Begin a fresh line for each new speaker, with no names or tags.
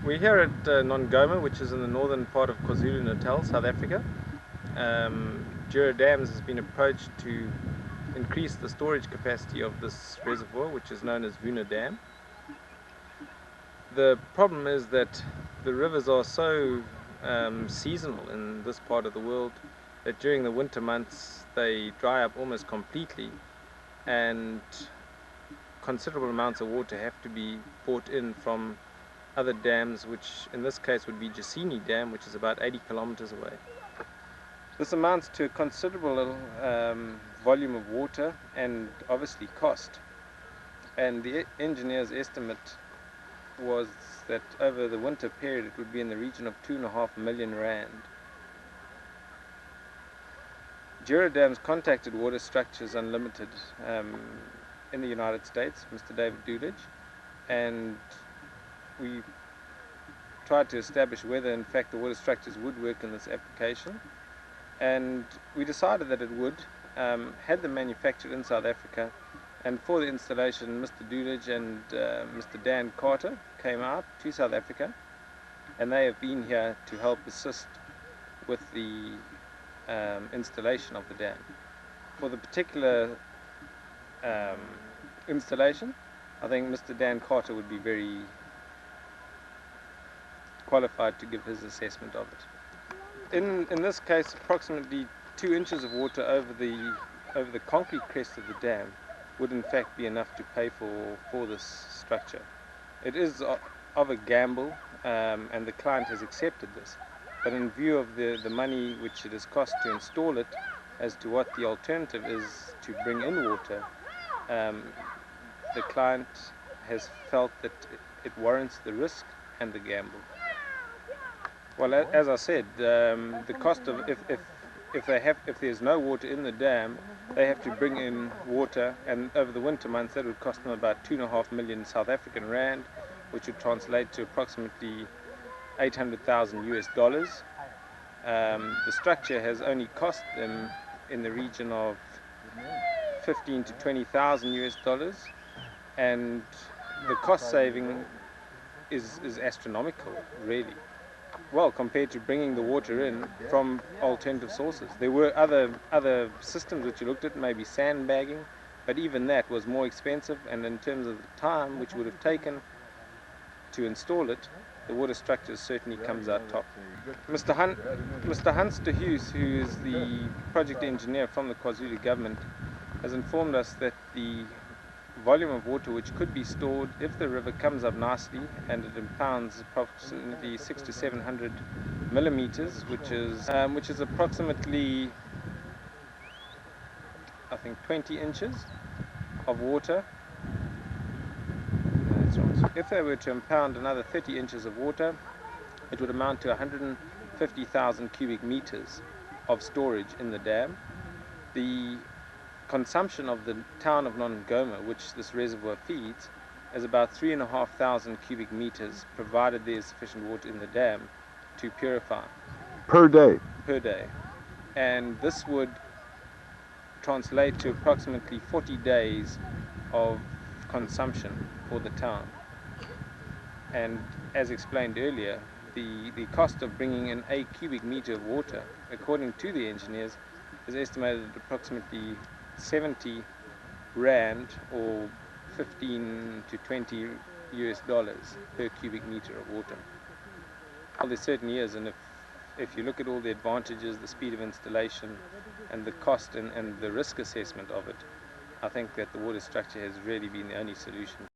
We're here at Nongoma, which is in the northern part of KwaZulu-Natal, South Africa. DuraDams has been approached to increase the storage capacity of this reservoir, which is known as DuraDam. The problem is that the rivers are so seasonal in this part of the world that during the winter months they dry up almost completely, and considerable amounts of water have to be brought in from other dams, which in this case would be Jesini Dam, which is about 80 kilometers away. This amounts to a considerable volume of water and obviously cost. And the engineer's estimate was that over the winter period it would be in the region of 2.5 million rand. DuraDam's contacted Water Structures Unlimited in the United States, Mr. David Doolittle, and we tried to establish whether in fact the water structures would work in this application, and we decided that it would. Had them manufactured in South Africa, and for the installation Mr. Doolittle and Mr. Dan Carter came out to South Africa, and they have been here to help assist with the installation of the dam. For the particular installation, I think Mr. Dan Carter would be very qualified to give his assessment of it. In this case, approximately 2 inches of water over the concrete crest of the dam would in fact be enough to pay for this structure. It is of a gamble, and the client has accepted this, but in view of the money which it has cost to install it, as to what the alternative is to bring in water, the client has felt that it warrants the risk and the gamble. Well, as I said, the cost of if there's no water in the dam, they have to bring in water, and over the winter months that would cost them about 2.5 million South African rand, which would translate to approximately $800,000 US. The structure has only cost them in the region of 15 to 20,000 US, and the cost saving is astronomical, really. Well, compared to bringing the water in from alternative sources. There were other systems which you looked at, maybe sandbagging, but even that was more expensive, and in terms of the time which would have taken to install it, the water structure certainly comes out top. Mr. Hans de Huys, who is the project engineer from the KwaZulu government, has informed us that the volume of water which could be stored if the river comes up nicely and it impounds approximately 600 to 700 millimeters, which is approximately, I think, 20 inches of water. If they were to impound another 30 inches of water, it would amount to 150,000 cubic meters of storage in the dam. The consumption of the town of Nongoma, which this reservoir feeds, is about 3,500 cubic meters, provided there is sufficient water in the dam to purify.
Per day?
Per day. And this would translate to approximately 40 days of consumption for the town. And as explained earlier, the cost of bringing in a cubic meter of water, according to the engineers, is estimated at approximately 70 rand, or 15 to 20 US dollars per cubic meter of water. Well, there certainly is, and if you look at all the advantages, the speed of installation and the cost and the risk assessment of it, I think that the water structure has really been the only solution